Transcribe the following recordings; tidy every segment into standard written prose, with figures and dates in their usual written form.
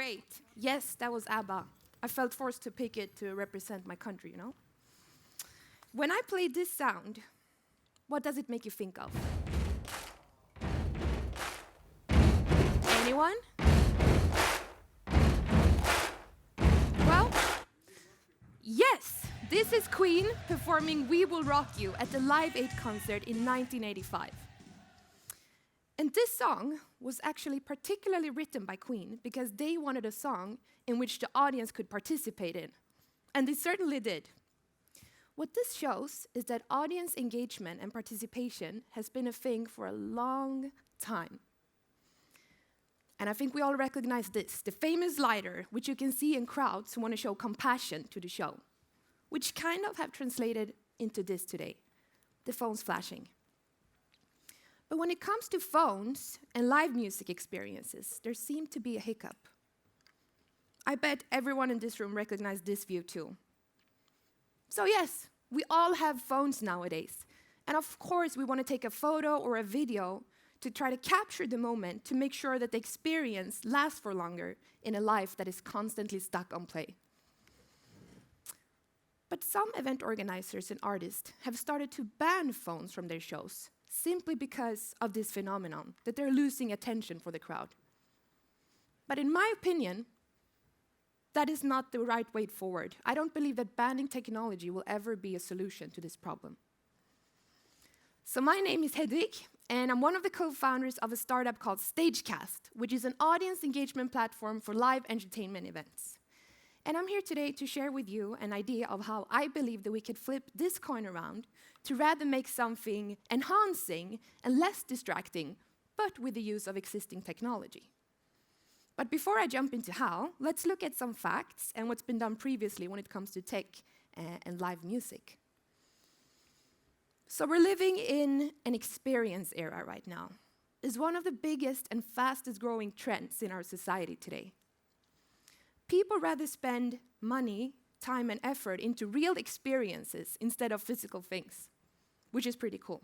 great. Yes, that was ABBA. I felt forced to pick it to represent my country, you know? When I play this sound, what does it make you think of? Anyone? Well, yes, this is Queen performing We Will Rock You at the Live Aid concert in 1985. And this song was actually particularly written by Queen because they wanted a song in which the audience could participate in. And they certainly did. What this shows is that audience engagement and participation has been a thing for a long time. And I think we all recognize this, the famous lighter, which you can see in crowds who want to show compassion to the show, which kind of have translated into this today, the phones flashing. But when it comes to phones and live music experiences, there seemed to be a hiccup. I bet everyone in this room recognized this view too. So yes, we all have phones nowadays. And of course, we want to take a photo or a video to try to capture the moment to make sure that the experience lasts for longer in a life that is constantly stuck on play. But some event organizers and artists have started to ban phones from their shows simply because of this phenomenon, that they're losing attention for the crowd. But in my opinion, that is not the right way forward. I don't believe that banning technology will ever be a solution to this problem. So my name is Hedvig, and I'm one of the co-founders of a startup called Stagecast, which is an audience engagement platform for live entertainment events. And I'm here today to share with you an idea of how I believe that we could flip this coin around to rather make something enhancing and less distracting, but with the use of existing technology. But before I jump into how, let's look at some facts and what's been done previously when it comes to tech and live music. So we're living in an experience era right now. It's one of the biggest and fastest growing trends in our society today. People rather spend money, time, and effort into real experiences instead of physical things, which is pretty cool.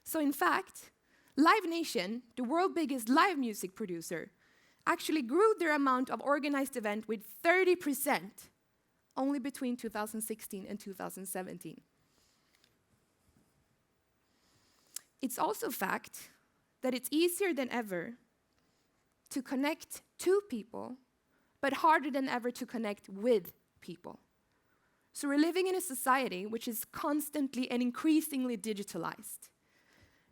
So in fact, Live Nation, the world's biggest live music producer, actually grew their amount of organized event with 30% only between 2016 and 2017. It's also a fact that it's easier than ever to connect to people, but harder than ever to connect with people. So we're living in a society which is constantly and increasingly digitalized.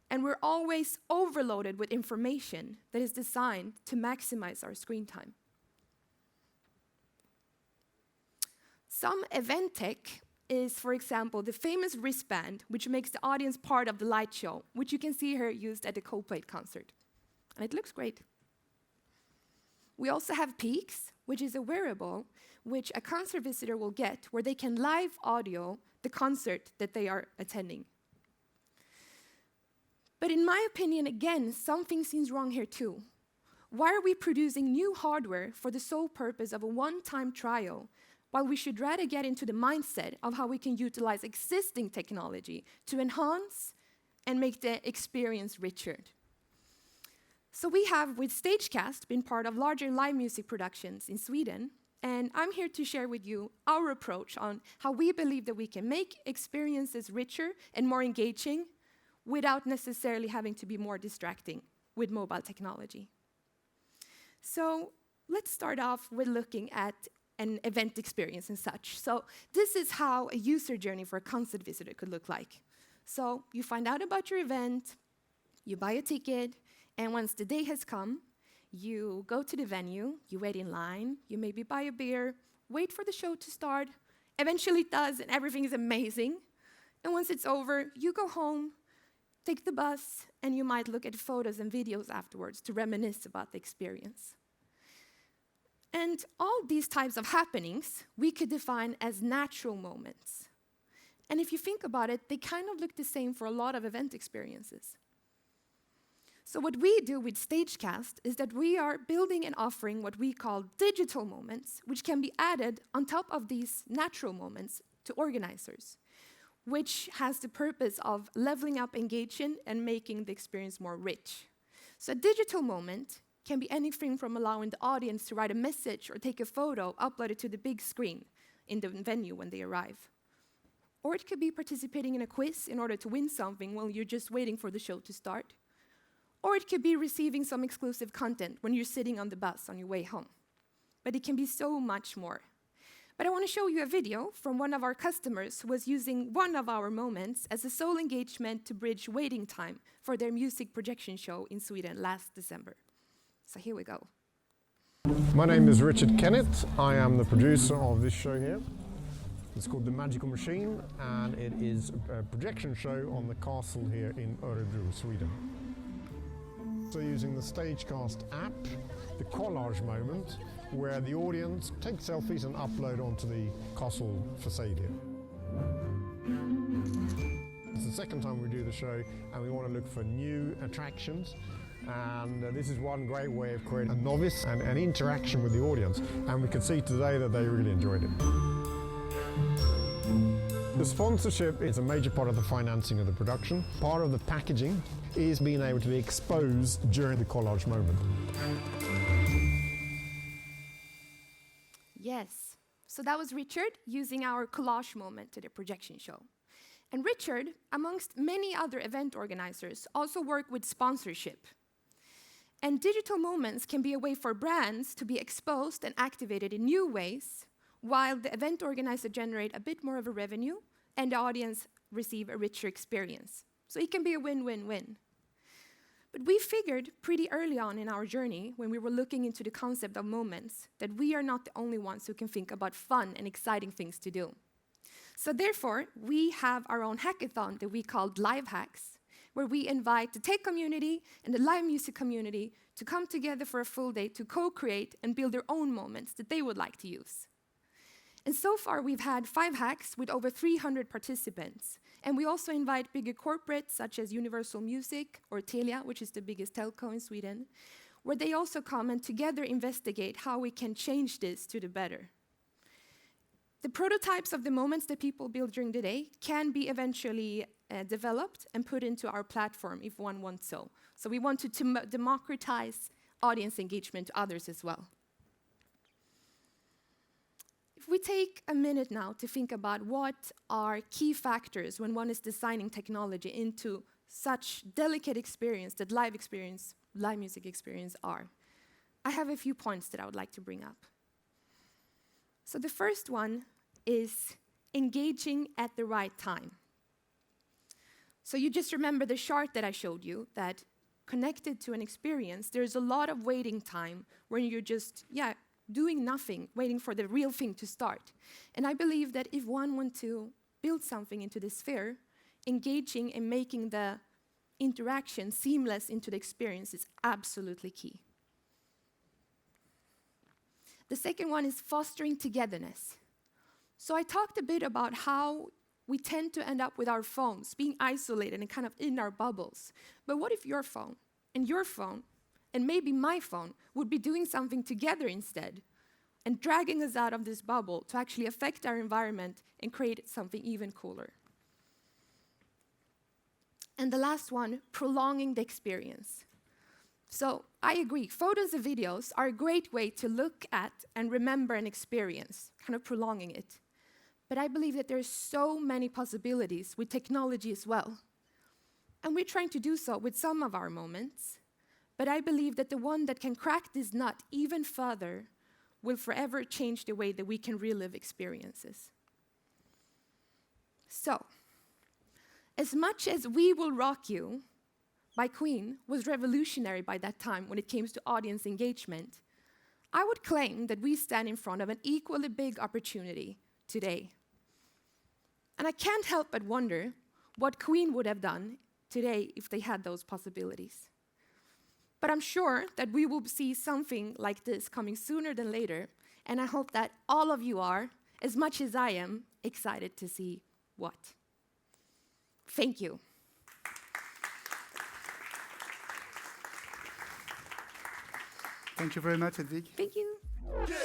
And we're always overloaded with information that is designed to maximize our screen time. Some event tech is, for example, the famous wristband, which makes the audience part of the light show, which you can see here used at the Coldplay concert. And it looks great. We also have Peaks, which is a wearable which a concert visitor will get where they can live audio the concert that they are attending. But in my opinion, again, something seems wrong here too. Why are we producing new hardware for the sole purpose of a one-time trial, while we should rather get into the mindset of how we can utilize existing technology to enhance and make the experience richer? So we have, with Stagecast, been part of larger live music productions in Sweden, and I'm here to share with you our approach on how we believe that we can make experiences richer and more engaging without necessarily having to be more distracting with mobile technology. So let's start off with looking at an event experience and such. So this is how a user journey for a concert visitor could look like. So you find out about your event, you buy a ticket, and once the day has come, you go to the venue, you wait in line, you maybe buy a beer, wait for the show to start, eventually it does, and everything is amazing. And once it's over, you go home, take the bus, and you might look at photos and videos afterwards to reminisce about the experience. And all these types of happenings we could define as natural moments. And if you think about it, they kind of look the same for a lot of event experiences. So what we do with Stagecast is that we are building and offering what we call digital moments, which can be added on top of these natural moments to organizers, which has the purpose of leveling up engagement and making the experience more rich. So a digital moment can be anything from allowing the audience to write a message or take a photo, upload it to the big screen in the venue when they arrive. Or it could be participating in a quiz in order to win something while you're just waiting for the show to start. Or it could be receiving some exclusive content when you're sitting on the bus on your way home. But it can be so much more. But I want to show you a video from one of our customers who was using one of our moments as a sole engagement to bridge waiting time for their music projection show in Sweden last December. So here we go. My name is Richard Kennett. I am the producer of this show here. It's called The Magical Machine, and it is a projection show on the castle here in Örebro, Sweden. So using the Stagecast app, the collage moment, where the audience take selfies and upload onto the castle facade here. It's the second time we do the show, and we want to look for new attractions. And this is one great way of creating a novice and an interaction with the audience. And we can see today that they really enjoyed it. The sponsorship is a major part of the financing of the production. Part of the packaging is being able to be exposed during the collage moment. Yes, so that was Richard using our collage moment to the projection show. And Richard, amongst many other event organizers, also work with sponsorship. And digital moments can be a way for brands to be exposed and activated in new ways, while the event organizer generate a bit more of a revenue and the audience receive a richer experience. So it can be a win-win-win. But we figured pretty early on in our journey, when we were looking into the concept of moments, that we are not the only ones who can think about fun and exciting things to do. So therefore, we have our own hackathon that we called Live Hacks, where we invite the tech community and the live music community to come together for a full day to co-create and build their own moments that they would like to use. And so far, we've had 5 hacks with over 300 participants. And we also invite bigger corporates, such as Universal Music or Telia, which is the biggest telco in Sweden, where they also come and together investigate how we can change this to the better. The prototypes of the moments that people build during the day can be eventually developed and put into our platform if one wants so. So we want to democratize audience engagement to others as well. If we take a minute now to think about what are key factors when one is designing technology into such delicate experience that live music experience are, I have a few points that I would like to bring up. So the first one is engaging at the right time. So you just remember the chart that I showed you, that connected to an experience, there's a lot of waiting time when you're just, doing nothing, waiting for the real thing to start. And I believe that if one wants to build something into the sphere, engaging and making the interaction seamless into the experience is absolutely key. The second one is fostering togetherness. So I talked a bit about how we tend to end up with our phones being isolated and kind of in our bubbles. But what if your phone and maybe my phone would be doing something together instead and dragging us out of this bubble to actually affect our environment and create something even cooler? And the last one, prolonging the experience. So I agree, photos and videos are a great way to look at and remember an experience, kind of prolonging it. But I believe that there's so many possibilities with technology as well. And we're trying to do so with some of our moments. But I believe that the one that can crack this nut even further will forever change the way that we can relive experiences. So, as much as We Will Rock You by Queen was revolutionary by that time when it came to audience engagement, I would claim that we stand in front of an equally big opportunity today. And I can't help but wonder what Queen would have done today if they had those possibilities. But I'm sure that we will see something like this coming sooner than later, and I hope that all of you are, as much as I am, excited to see what. Thank you. Thank you very much, Hedvig. Thank you. Yeah.